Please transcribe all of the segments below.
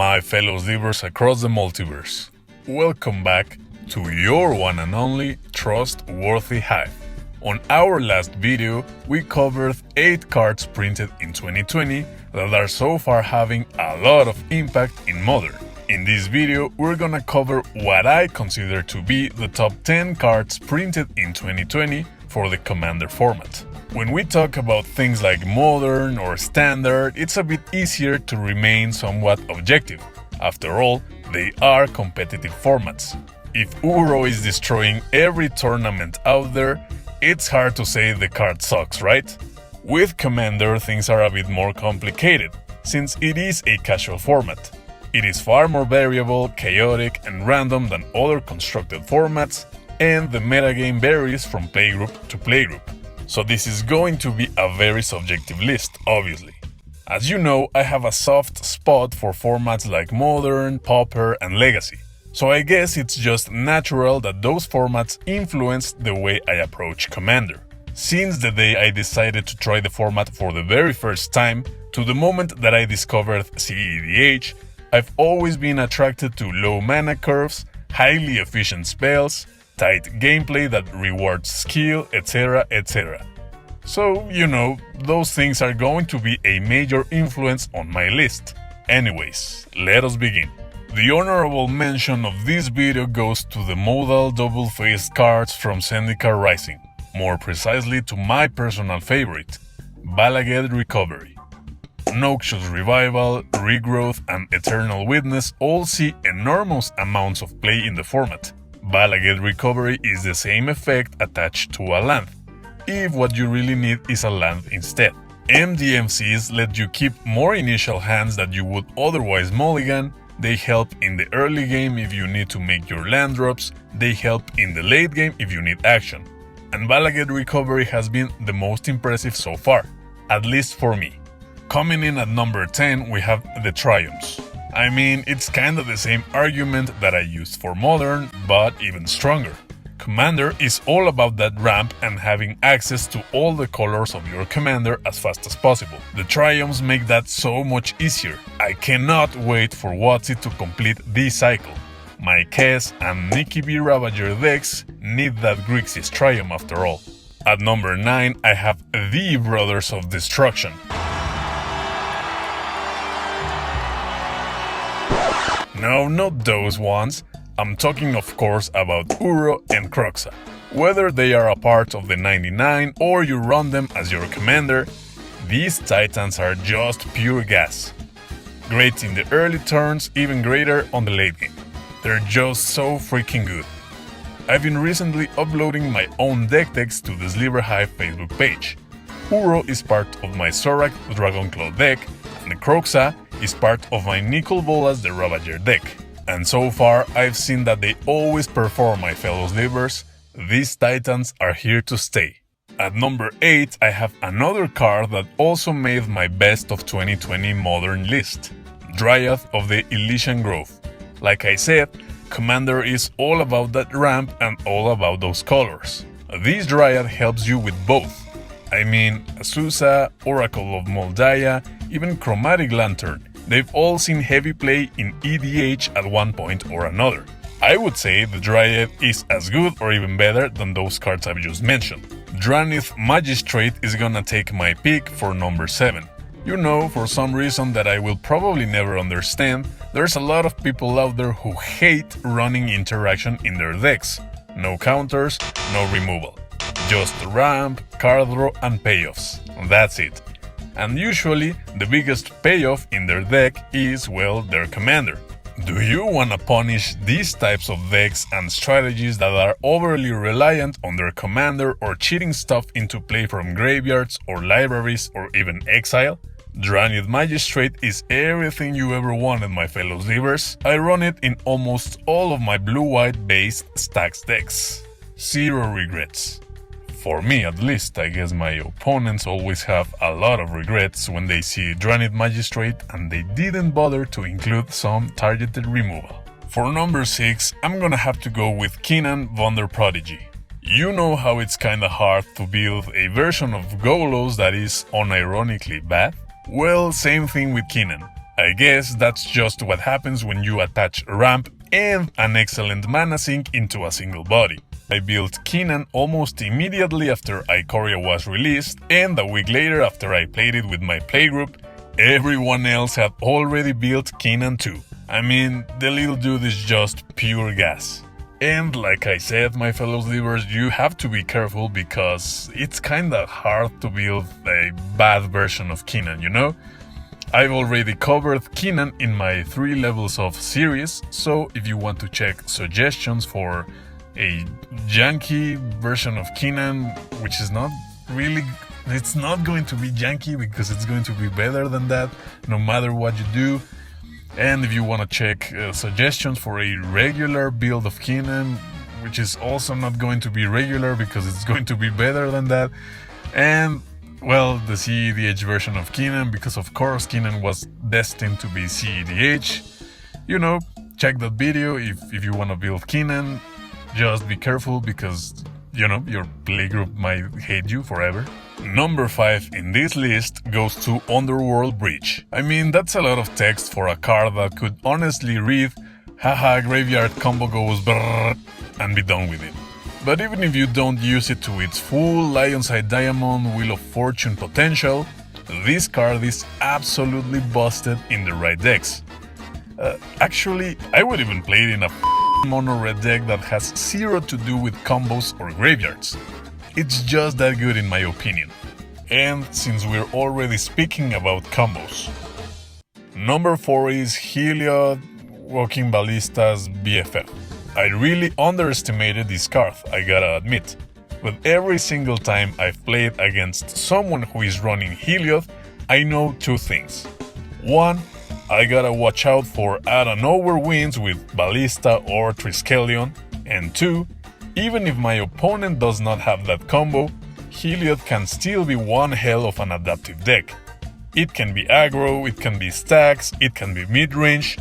my fellow Slivers across the multiverse. Welcome back to your one and only trustworthy Hive. On our last video, we covered 8 cards printed in 2020 that are so far having a lot of impact in Modern. In this video, we're gonna cover what I consider to be the top 10 cards printed in 2020 for the Commander format. When we talk about things like Modern or Standard, it's a bit easier to remain somewhat objective. After all, they are competitive formats. If Uro is destroying every tournament out there, it's hard to say the card sucks, right? With Commander, things are a bit more complicated, since it is a casual format. It is far more variable, chaotic, and random than other constructed formats, and the metagame varies from playgroup to playgroup. So this is going to be a very subjective list, obviously. As you know, I have a soft spot for formats like Modern, Pauper, and Legacy. So I guess it's just natural that those formats influenced the way I approach Commander. Since the day I decided to try the format for the very first time, to the moment that I discovered CEDH, I've always been attracted to low mana curves, highly efficient spells, tight gameplay that rewards skill, etc, etc. So, you know, those things are going to be a major influence on my list. Anyways, let us begin. The honorable mention of this video goes to the modal double-faced cards from Zendikar Rising, more precisely to my personal favorite, Balaguer Recovery. Noxious Revival, Regrowth, and Eternal Witness all see enormous amounts of play in the format. Balaguer Recovery is the same effect attached to a land, if what you really need is a land instead. MDMCs let you keep more initial hands that you would otherwise mulligan, they help in the early game if you need to make your land drops, they help in the late game if you need action. And Balaguer Recovery has been the most impressive so far, at least for me. Coming in at number 10, we have the Triumphs. I mean, it's kinda the same argument that I used for Modern, but even stronger. Commander is all about that ramp and having access to all the colors of your commander as fast as possible. The Triumphs make that so much easier. I cannot wait for WotC to complete this cycle. My Kess and Nikki B Ravager decks need that Grixis Triumph after all. At number 9, I have the Brothers of Destruction. No, not those ones. I'm talking of course about Uro and Kroxa. Whether they are a part of the 99 or you run them as your commander, these titans are just pure gas. Great in the early turns, even greater on the late game. They're just so freaking good. I've been recently uploading my own deck text to the Sliver Hive Facebook page. Uro is part of my Zorak Dragonclaw deck, and Kroxa is part of my Nicol Bolas the Ravager deck. And so far, I've seen that they always perform, my fellow Slivers. These titans are here to stay. At number 8, I have another card that also made my best of 2020 Modern list, Dryad of the Elysian Grove. Like I said, Commander is all about that ramp and all about those colors. This Dryad helps you with both. I mean, Azusa, Oracle of Moldaya, even Chromatic Lantern. They've all seen heavy play in EDH at one point or another. I would say the Dryad is as good or even better than those cards I've just mentioned. Dranith Magistrate is gonna take my pick for number 7. You know, for some reason that I will probably never understand, there's a lot of people out there who hate running interaction in their decks. No counters, no removal. Just ramp, card draw, and payoffs. That's it. And usually, the biggest payoff in their deck is, well, their commander. Do you wanna punish these types of decks and strategies that are overly reliant on their commander or cheating stuff into play from graveyards or libraries or even exile? Dranith Magistrate is everything you ever wanted, my fellow Slivers. I run it in almost all of my blue-white based stacks decks. Zero regrets. For me at least. I guess my opponents always have a lot of regrets when they see Dranith Magistrate and they didn't bother to include some targeted removal. For number 6, I'm gonna have to go with Kinan Wonder Prodigy. You know how it's kinda hard to build a version of Golos that is unironically bad? Well, same thing with Kinan. I guess that's just what happens when you attach ramp and an excellent mana sink into a single body. I built Kinan almost immediately after Ikoria was released, and a week later after I played it with my playgroup, everyone else had already built Kinan too. I mean, the little dude is just pure gas. And like I said, my fellow Slivers, you have to be careful because it's kinda hard to build a bad version of Kinan, you know? I've already covered Kinan in my 3 levels of series, so if you want to check suggestions for a janky version of Kinan, which is not really, it's not going to be janky because it's going to be better than that no matter what you do. And if you want to check suggestions for a regular build of Kinan, which is also not going to be regular because it's going to be better than that, and well, the CEDH version of Kinan, because of course Kinan was destined to be CEDH. You know, check that video if you want to build Kinan. Just be careful because, you know, your playgroup might hate you forever. Number 5 in this list goes to Underworld Bridge. I mean, that's a lot of text for a card that could honestly read, haha, graveyard combo goes brrrr, and be done with it. But even if you don't use it to its full Lionside Diamond Wheel of Fortune potential, this card is absolutely busted in the right decks. Actually, I would even play it in a mono red deck that has zero to do with combos or graveyards. It's just that good in my opinion. And since we're already speaking about combos, number 4 is Heliod Walking Ballista's BFF. I really underestimated this card, I gotta admit, but every single time I've played against someone who is running Heliod, I know 2 things. 1, I gotta watch out for out-of-nowhere wins with Ballista or Triskelion, and 2, even if my opponent does not have that combo, Heliod can still be one hell of an adaptive deck. It can be aggro, it can be stacks, it can be mid-range.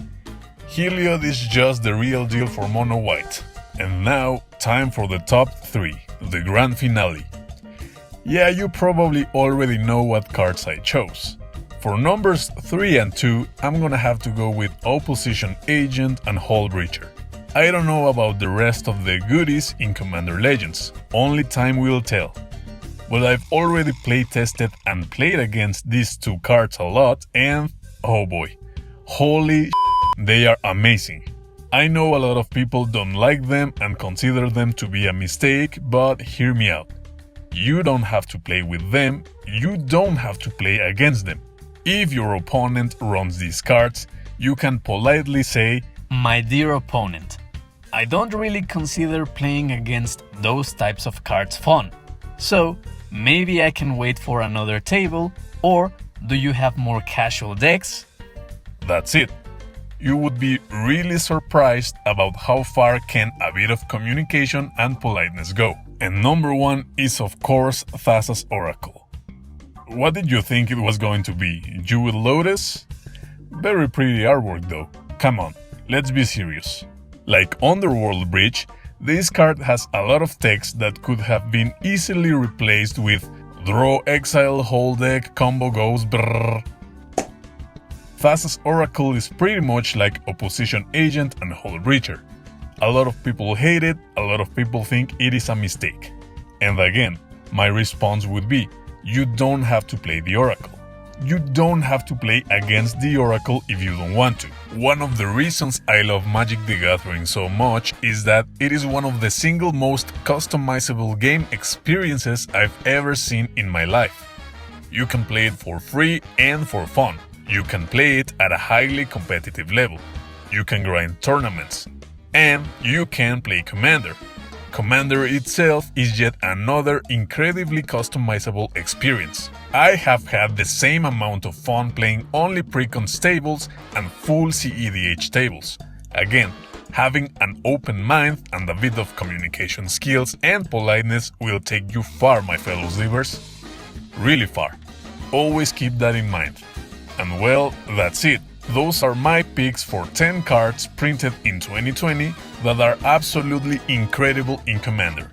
Heliod is just the real deal for mono white. And now, time for the top 3, the grand finale. Yeah, you probably already know what cards I chose. For numbers 3 and 2, I'm gonna have to go with Opposition Agent and Hull Breacher. I don't know about the rest of the goodies in Commander Legends, only time will tell. But I've already playtested and played against these 2 cards a lot, and oh boy, holy they are amazing. I know a lot of people don't like them and consider them to be a mistake, but hear me out. You don't have to play with them, you don't have to play against them. If your opponent runs these cards, you can politely say, "My dear opponent, I don't really consider playing against those types of cards fun, so maybe I can wait for another table, or do you have more casual decks?" That's it. You would be really surprised about how far can a bit of communication and politeness go. And number 1 is of course Thassa's Oracle. What did you think it was going to be? Jewel Lotus? Very pretty artwork though. Come on, let's be serious. Like Underworld Bridge, this card has a lot of text that could have been easily replaced with draw exile whole deck combo goes brrrr. Thassa's Oracle is pretty much like Opposition Agent and Hull Breacher. A lot of people hate it, a lot of people think it is a mistake. And again, my response would be, you don't have to play the Oracle. You don't have to play against the Oracle if you don't want to. One of the reasons I love Magic the Gathering so much is that it is one of the single most customizable game experiences I've ever seen in my life. You can play it for free and for fun. You can play it at a highly competitive level. You can grind tournaments. And you can play Commander. Commander itself is yet another incredibly customizable experience. I have had the same amount of fun playing only Precon tables and full CEDH tables. Again, having an open mind and a bit of communication skills and politeness will take you far, my fellow Slivers. Really far. Always keep that in mind. And well, that's it. Those are my picks for 10 cards printed in 2020 that are absolutely incredible in Commander.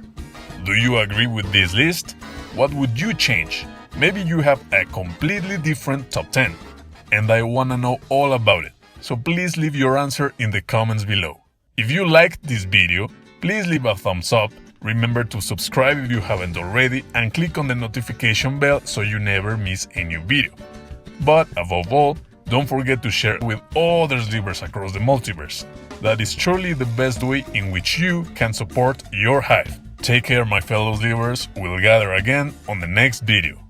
Do you agree with this list? What would you change? Maybe you have a completely different top 10. and I wanna know all about it. So please leave your answer in the comments below. If you liked this video, please leave a thumbs up, remember to subscribe if you haven't already, and click on the notification bell so you never miss a new video. But above all, don't forget to share with other Slivers across the multiverse. That is truly the best way in which you can support your Hive. Take care, my fellow Slivers. We'll gather again on the next video.